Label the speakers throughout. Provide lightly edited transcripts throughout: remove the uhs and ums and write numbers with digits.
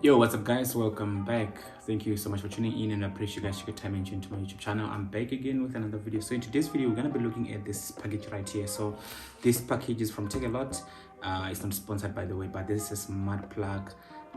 Speaker 1: Yo, what's up guys? Welcome back. Thank you so much for tuning in, and I appreciate you guys taking time into my YouTube channel. I'm back again with another video. So in today's video, we're gonna be looking at this package right here. So this package is from Take A Lot. It's not sponsored by the way, but this is a smart plug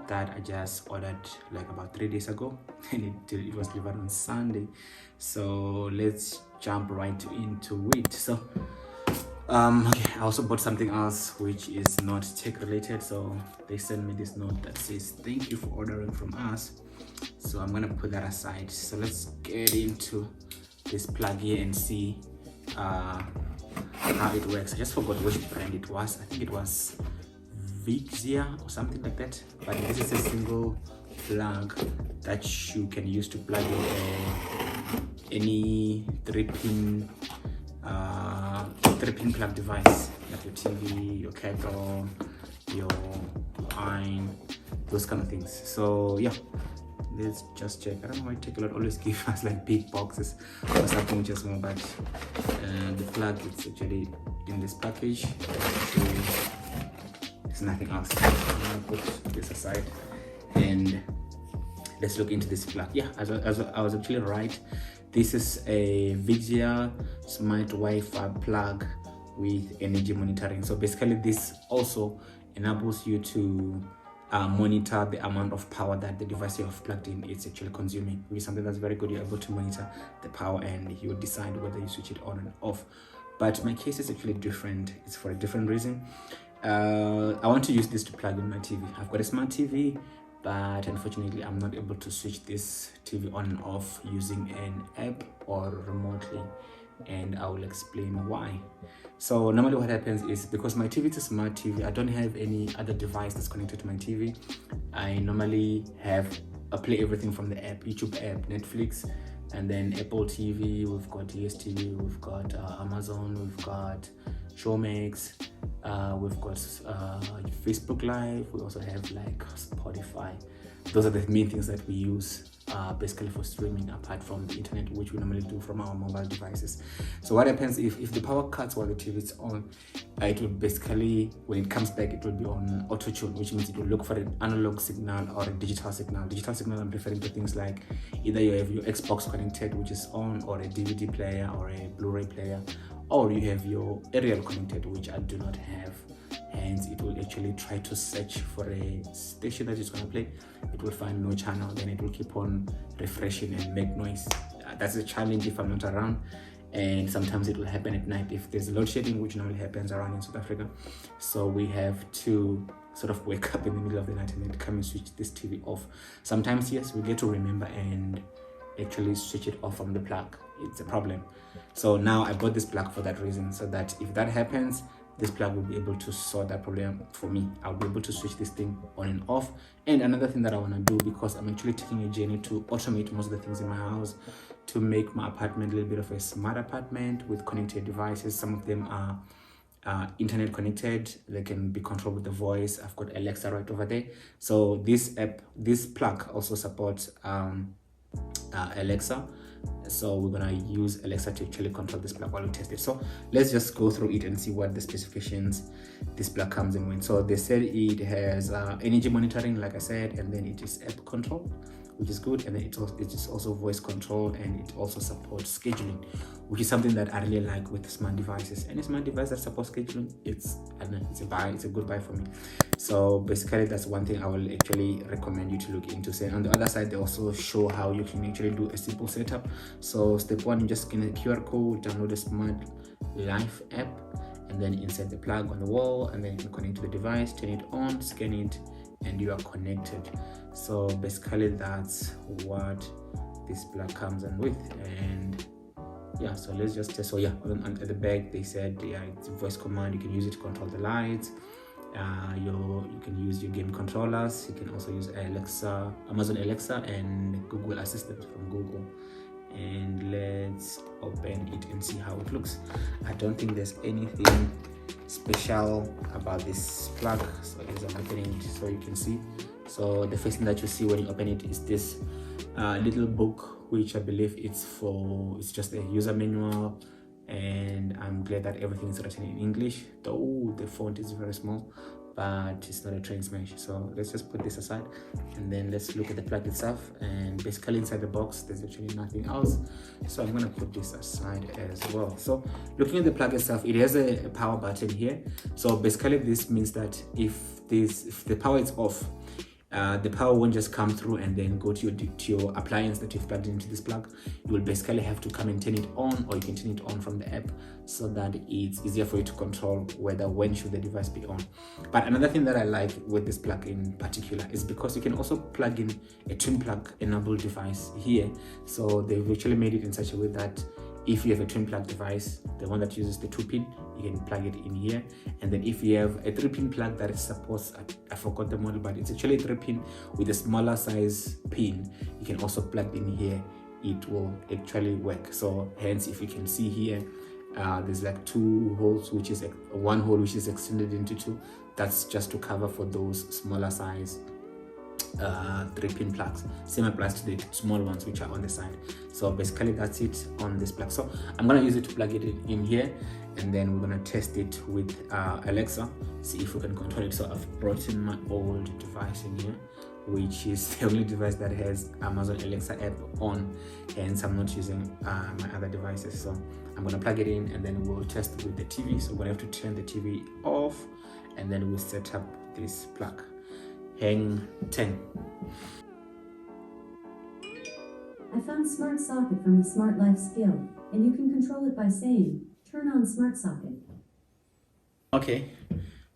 Speaker 1: that I just ordered like about 3 days ago, and it was delivered on Sunday. So let's jump right into it. So okay, I also bought something else which is not tech related. So they sent me this note that says thank you for ordering from us. So I'm gonna put that aside. So let's get into this plug here and see how it works. I just forgot which brand it was. I think it was VIZIA or something like that, but this is a single plug that you can use to plug in any 3-pin plug device, like your TV, your kettle, your iron, those kind of things. So yeah, let's just check. I don't know why Take A Lot always give us like big boxes or something which is small, but the plug is actually in this package. There's nothing else. I'm gonna put this aside and let's look into this plug. Yeah, as I was actually right. This is a VIZIA smart Wi-Fi plug with energy monitoring. So basically this also enables you to monitor the amount of power that the device you have plugged in is actually consuming, which is something that's very good. You're able to monitor the power and you decide whether you switch it on and off. But my case is actually different. It's for a different reason. I want to use this to plug in my TV. I've got a smart TV, but unfortunately I'm not able to switch this TV on and off using an app or remotely, and I will explain why. So normally what happens is, because my TV is a smart TV, I don't have any other device that's connected to my TV. I normally I play everything from the app, YouTube app, Netflix, and then Apple TV, we've got DSTV, we've got Amazon, we've got Showmax, we've got Facebook Live, we also have like Spotify. Those are the main things that we use basically for streaming, apart from the internet, which we normally do from our mobile devices. So what happens if the power cuts while the TV is on, it will basically, when it comes back, it will be on auto tune, which means it will look for an analog signal or a digital signal. Digital signal, I'm referring to things like either you have your Xbox connected, which is on, or a DVD player or a Blu-ray player, or you have your aerial connected, which I do not have. Hence it will actually try to search for a station that is going to play. It will find no channel, then it will keep on refreshing and make noise. That's a challenge if I'm not around, and sometimes it will happen at night if there's load shedding, which normally happens around in South Africa. So we have to sort of wake up in the middle of the night and then come and switch this TV off. Sometimes yes, we get to remember and actually switch it off from the plug. It's a problem. So now I bought this plug for that reason, so that if that happens, this plug will be able to solve that problem for me. I'll be able to switch this thing on and off. And another thing that I want to do, because I'm actually taking a journey to automate most of the things in my house, to make my apartment a little bit of a smart apartment with connected devices. Some of them are internet connected. They can be controlled with the voice. I've got Alexa right over there. So this plug also supports Alexa. So we're gonna use Alexa to actually control this plug while we test it. So let's just go through it and see what the specifications this plug comes in with. So they said it has energy monitoring, like I said, and then it is app control, which is good, and then it is also voice control, and it also supports scheduling, which is something that I really like with smart devices. Any smart device that supports scheduling, it's a good buy for me. So basically that's one thing I will actually recommend you to look into. So on the other side, they also show how you can actually do a simple setup. So step one, you just scan a QR code, download a Smart Life app, and then insert the plug on the wall, and then you can connect to the device, turn it on, scan it, and you are connected. So basically that's what this plug comes in with. And yeah, so let's just test. So yeah, at the back they said, yeah, it's a voice command. You can use it to control the lights. You can use your game controllers. You can also use Alexa, Amazon Alexa, and Google Assistant from Google. And let's open it and see how it looks. I don't think there's anything special about this plug. So as I'm opening it, so you can see. So the first thing that you see when you open it is this little book, which I believe it's just a user manual and I'm glad that everything is written in English, though the font is very small. but it's not a train smash. So let's just put this aside, and then let's look at the plug itself. And basically inside the box there's actually nothing else, so I'm going to put this aside as well. So looking at the plug itself, it has a power button here. So basically this means that if the power is off, the power won't just come through and then go to your appliance that you've plugged into this plug. You will basically have to come and turn it on, or you can turn it on from the app, so that it's easier for you to control when should the device be on. But another thing that I like with this plug in particular is because you can also plug in a twin plug enabled device here. So they've actually made it in such a way that if you have a twin plug device, the one that uses the 2-pin, you can plug it in here. And then if you have a 3-pin plug that is supposed, I forgot the model, but it's actually a 3-pin with a smaller size pin, you can also plug in here. It will actually work. So hence, if you can see here, there's like 2 holes, which is one hole which is extended into 2. That's just to cover for those smaller size 3-pin plugs. Same applies to the small ones which are on the side. So basically that's it on this plug. So I'm going to use it to plug it in here, and then we're going to test it with Alexa, see if we can control it. So I've brought in my old device in here, which is the only device that has Amazon Alexa app on, hence I'm not using my other devices. So I'm going to plug it in, and then we'll test it with the TV. So we're going to have to turn the TV off, and then we'll set up this plug. Hang 10.
Speaker 2: I found Smart Socket from the Smart Life skill, and you can control it by saying, turn on Smart Socket.
Speaker 1: Okay,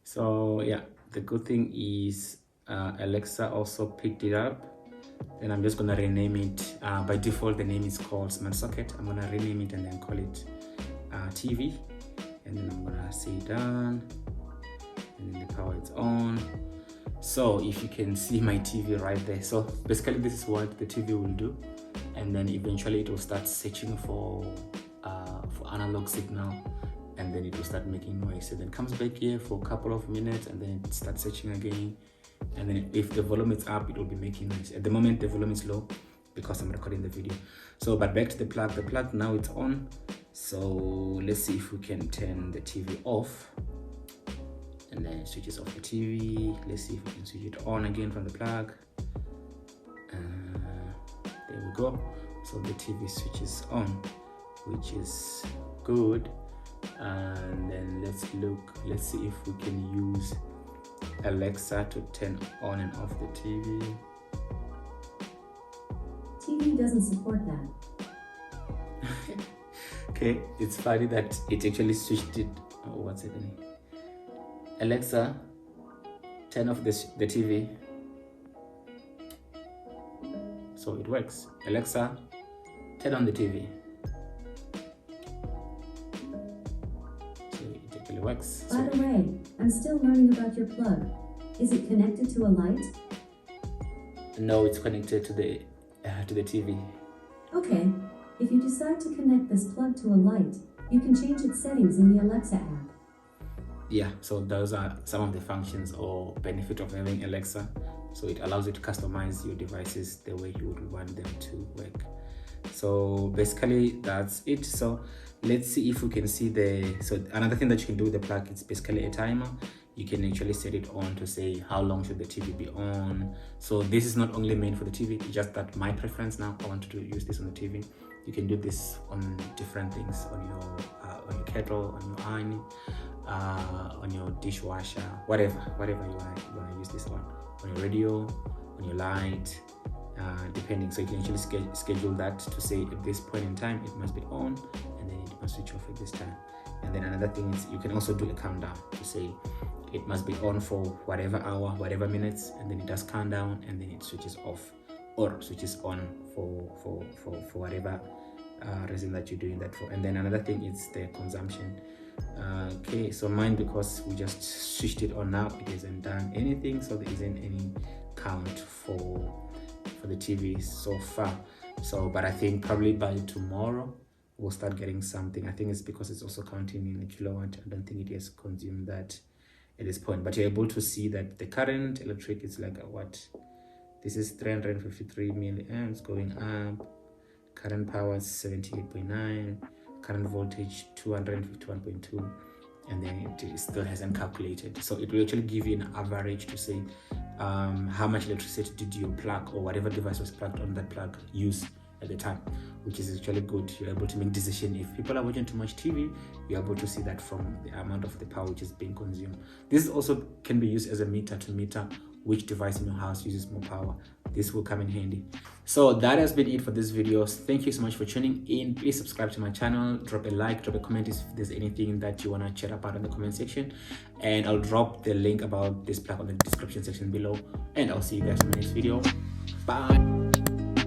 Speaker 1: so yeah, the good thing is Alexa also picked it up. Then I'm just gonna rename it. By default, the name is called Smart Socket. I'm gonna rename it and then call it TV. And then I'm gonna say done. And then the power is on. So if you can see my TV right there, so basically this is what the TV will do, and then eventually it will start searching for analog signal, and then it will start making noise, and then comes back here for a couple of minutes, and then it starts searching again, and then if the volume is up, it will be making noise. At the moment the volume is low because I'm recording the video. So but back to the plug now it's on. So let's see if we can turn the TV off, and then it switches off the TV. Let's see if we can switch it on again from the plug. There we go. So the TV switches on, which is good. And then let's see if we can use Alexa to turn on and off the TV.
Speaker 2: TV doesn't support that.
Speaker 1: Okay, it's funny that it actually switched it. Oh, what's happening? Alexa, turn off the TV. So it works. Alexa, turn on the TV. So it actually works.
Speaker 2: By the way, I'm still learning about your plug. Is it connected to a light?
Speaker 1: No, it's connected to the TV.
Speaker 2: Okay, if you decide to connect this plug to a light, you can change its settings in the Alexa app.
Speaker 1: Yeah, so those are some of the functions or benefit of having Alexa. So it allows you to customize your devices the way you would want them to work. So basically that's it. So let's see if we can see so another thing that you can do with the plug is basically a timer. You can actually set it on to say how long should the TV be on. So this is not only made for the TV, it's just that my preference now, I want to use this on the TV. You can do this on different things, on your kettle, on your iron, on your dishwasher, whatever you want to use this on your radio, on your light, depending. So you can actually schedule that to say at this point in time it must be on, and then it must switch off at this time. And then another thing is you can also do a countdown to say it must be on for whatever hour, whatever minutes, and then it does countdown, and then it switches off or switches on for whatever reason that you're doing that for. And then another thing is the consumption. Okay, so mine, because we just switched it on now, it hasn't done anything, so there isn't any count for the TV so far. So but I think probably by tomorrow we'll start getting something. I think it's because it's also counting in a kilowatt. I don't think it has consumed that at this point, but you're able to see that the current electric is like what, this is 353 milliamps going up, current power is 78.9, current voltage 251.2, and then it still hasn't calculated. So it will actually give you an average to say how much electricity did your plug or whatever device was plugged on that plug use at the time, which is actually good. You're able to make decision. If people are watching too much TV, you're able to see that from the amount of the power which is being consumed. This also can be used as a meter to meter which device in your house uses more power. This will come in handy. So that has been it for this video. Thank you so much for tuning in. Please subscribe to my channel, drop a like, drop a comment if there's anything that you want to chat about in the comment section, and I'll drop the link about this plug on the description section below, and I'll see you guys in my next video. Bye.